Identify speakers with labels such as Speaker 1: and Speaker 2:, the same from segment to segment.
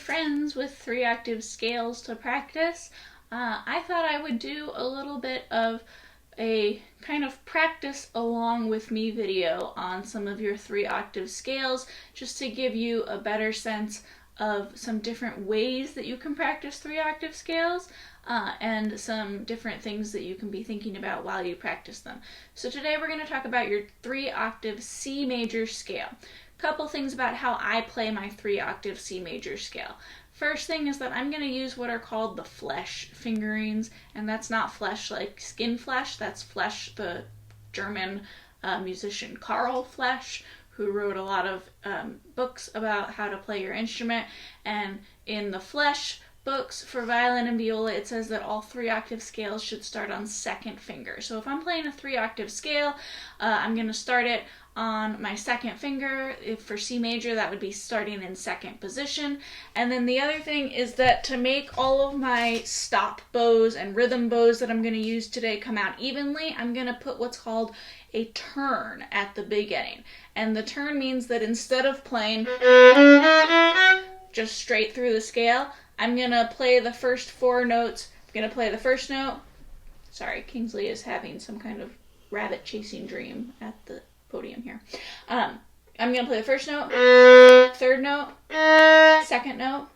Speaker 1: friends with 3-octave scales to practice, I thought I would do a little bit of a kind of practice along with me video on some of your 3-octave scales, just to give you a better sense of some different ways that you can practice 3-octave scales, and some different things that you can be thinking about while you practice them. So today we're going to talk about your 3-octave C major scale. Couple things about how I play my 3-octave C major scale. First thing is that I'm going to use what are called the flesh fingerings, and that's not flesh like skin flesh, that's flesh, the German musician Karl Flesch, who wrote a lot of books about how to play your instrument. And in the Flesch books for violin and viola, it says that all 3-octave scales should start on second finger. So if I'm playing a 3-octave scale, I'm going to start it on my second finger. If for C major, that would be starting in second position. And then the other thing is that to make all of my stop bows and rhythm bows that I'm going to use today come out evenly, I'm going to put what's called a turn at the beginning. And the turn means that instead of playing just straight through the scale, I'm going to play the first 4 notes. I'm going to play the first note. Sorry, Kingsley is having some kind of rabbit chasing dream at the podium here. I'm going to play the first note, third note, second note,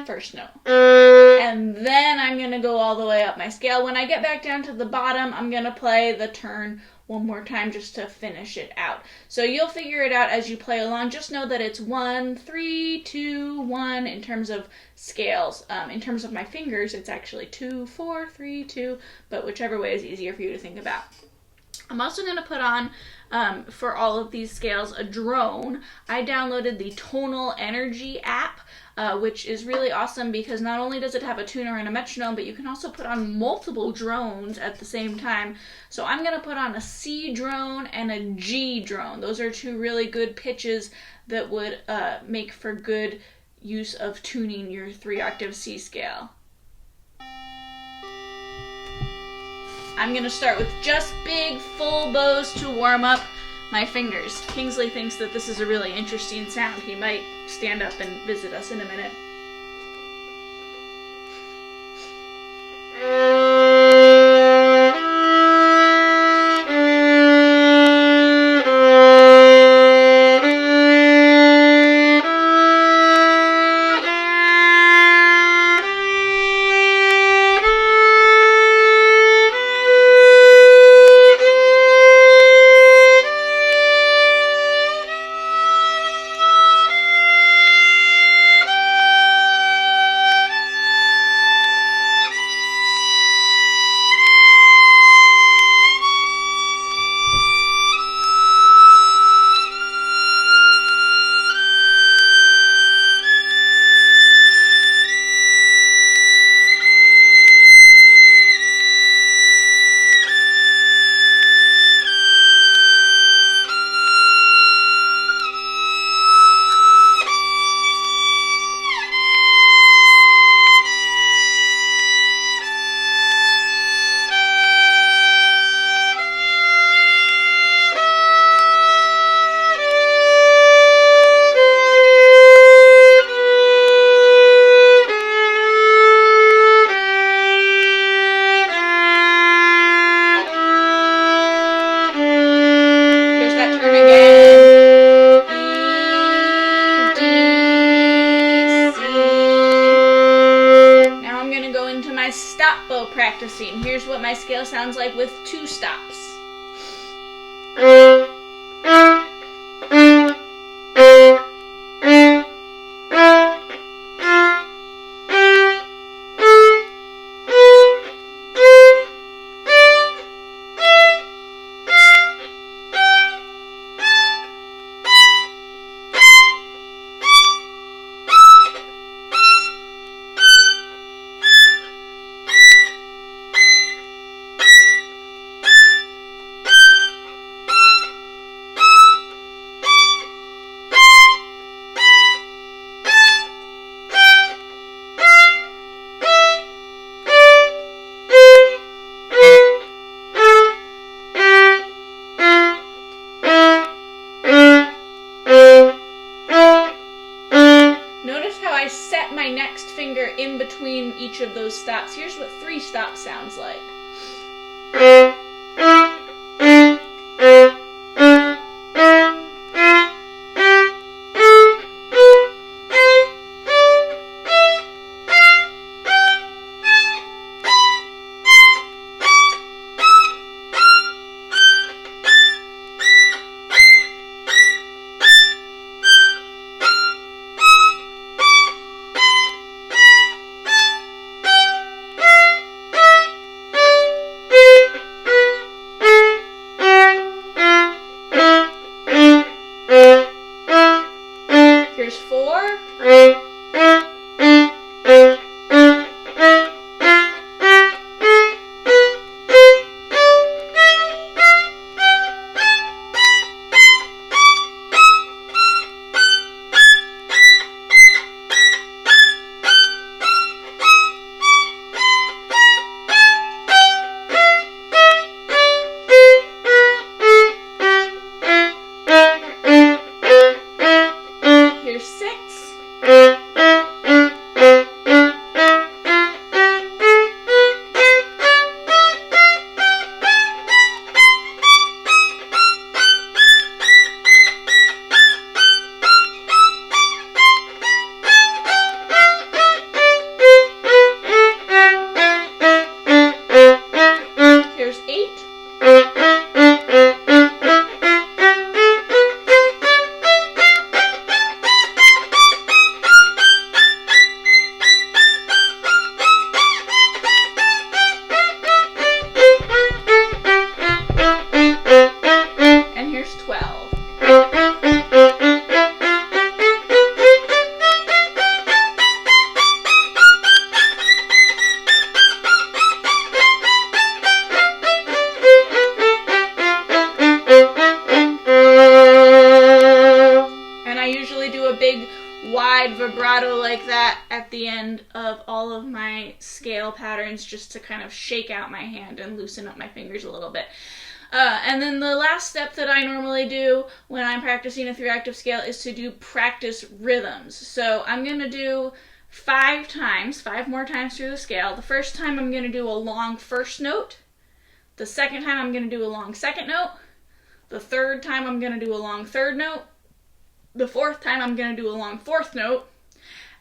Speaker 1: first note. And then I'm going to go all the way up my scale. When I get back down to the bottom, I'm going to play the turn one more time just to finish it out. So you'll figure it out as you play along. Just know that it's 1, 3, 2, 1 in terms of scales. In terms of my fingers, it's actually 2, 4, 3, 2, but whichever way is easier for you to think about. I'm also going to put on, for all of these scales, a drone. I downloaded the Tonal Energy app, which is really awesome because not only does it have a tuner and a metronome, but you can also put on multiple drones at the same time. So I'm going to put on a C drone and a G drone. Those are 2 really good pitches that would make for good use of tuning your 3-octave C scale. I'm going to start with just big, full bows to warm up my fingers. Kingsley thinks that this is a really interesting sound. He might stand up and visit us in a minute. Stop bow practicing. Here's what my scale sounds like with 2 stops. set my next finger in between each of those stops. Here's what 3 stops sounds like. Here's 4. Here's 6. Here's 8. And here's 12. And I usually do a big wide vibrato like that at the end of all of my scale patterns, just to kind of shake out my hand and loosen up my fingers a little bit. And then the last step that I normally do when I'm practicing a 3-octave scale is to do practice rhythms. So I'm going to do 5 more times through the scale. The first time I'm going to do a long first note. The second time I'm going to do a long second note. The third time I'm going to do a long third note. The fourth time I'm going to do a long fourth note.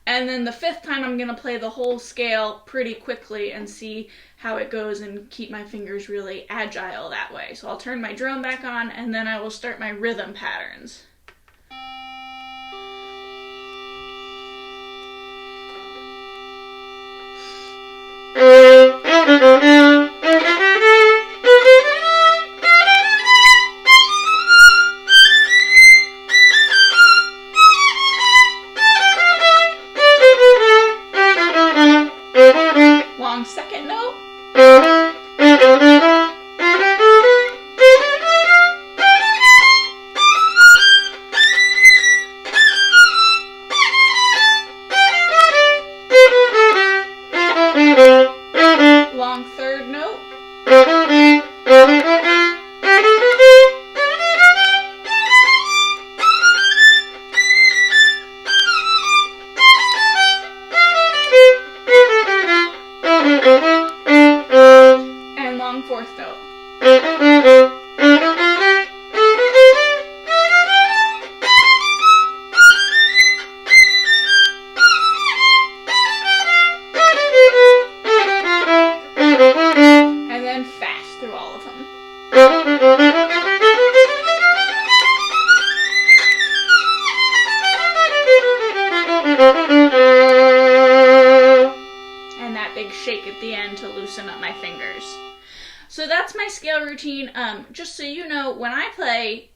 Speaker 1: And then the 5th time I'm going to play the whole scale pretty quickly and see how it goes and keep my fingers really agile that way. So I'll turn my drone back on and then I will start my rhythm patterns. Long second note. Long third note. And long fourth note. And then fast through all of them. And that big shake at the end to loosen up my fingers. So that's my scale routine. Just so you know, when I play,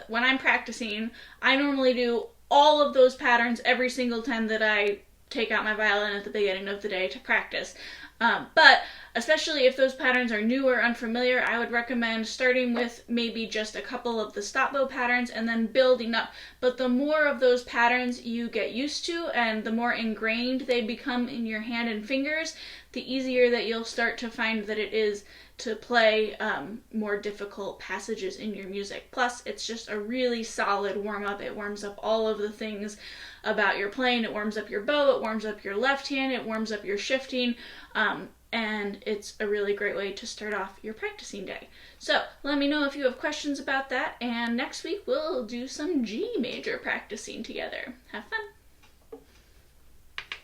Speaker 1: when I'm practicing, I normally do all of those patterns every single time that I take out my violin at the beginning of the day to practice. But especially if those patterns are new or unfamiliar, I would recommend starting with maybe just a couple of the stop bow patterns and then building up. But the more of those patterns you get used to and the more ingrained they become in your hand and fingers, the easier that you'll start to find that it is to play more difficult passages in your music. Plus, it's just a really solid warm-up. It warms up all of the things about your playing. It warms up your bow, it warms up your left hand, it warms up your shifting, and it's a really great way to start off your practicing day. So let me know if you have questions about that, and next week we'll do some G major practicing together. Have fun!